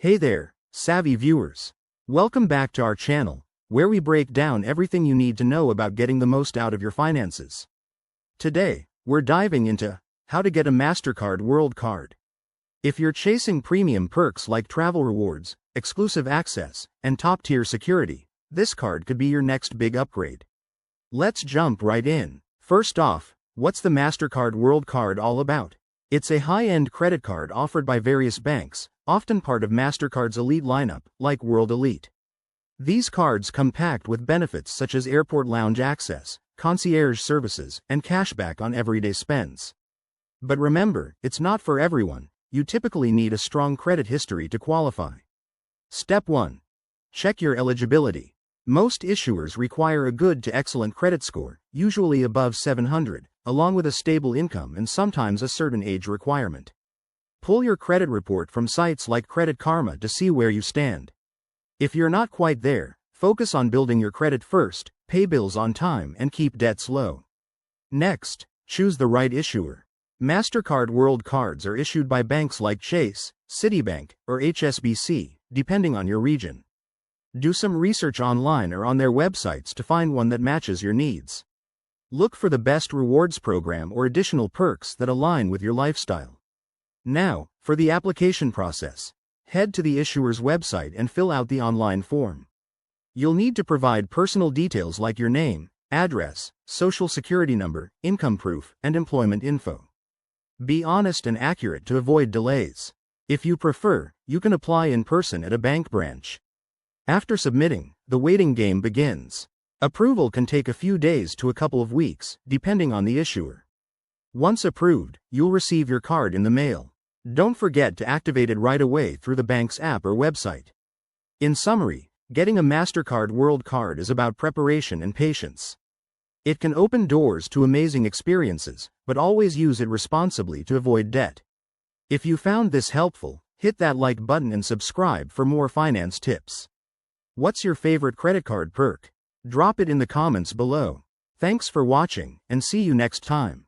Hey there, savvy viewers. Welcome back to our channel, where we break down everything you need to know about getting the most out of your finances. Today, we're diving into how to get a Mastercard World Card. If you're chasing premium perks like travel rewards, exclusive access, and top-tier security, this card could be your next big upgrade. Let's jump right in. First off, what's the Mastercard World Card all about? It's a high-end credit card offered by various banks, often part of Mastercard's elite lineup, like World Elite. These cards come packed with benefits such as airport lounge access, concierge services, and cashback on everyday spends. But remember, it's not for everyone. You typically need a strong credit history to qualify. Step 1. Check your eligibility. Most issuers require a good to excellent credit score, usually above 700, along with a stable income and sometimes a certain age requirement. Pull your credit report from sites like Credit Karma to see where you stand. If you're not quite there, focus on building your credit first, pay bills on time, and keep debts low. Next, choose the right issuer. Mastercard World Cards are issued by banks like Chase, Citibank, or HSBC, depending on your region. Do some research online or on their websites to find one that matches your needs. Look for the best rewards program or additional perks that align with your lifestyle. Now, for the application process. Head to the issuer's website and fill out the online form. You'll need to provide personal details like your name, address, social security number, income proof, and employment info. Be honest and accurate to avoid delays. If you prefer, you can apply in person at a bank branch. After submitting, the waiting game begins. Approval can take a few days to a couple of weeks, depending on the issuer. Once approved, you'll receive your card in the mail. Don't forget to activate it right away through the bank's app or website. In summary, getting a Mastercard World Card is about preparation and patience. It can open doors to amazing experiences, but always use it responsibly to avoid debt. If you found this helpful, hit that like button and subscribe for more finance tips. What's your favorite credit card perk? Drop it in the comments below. Thanks for watching, and see you next time.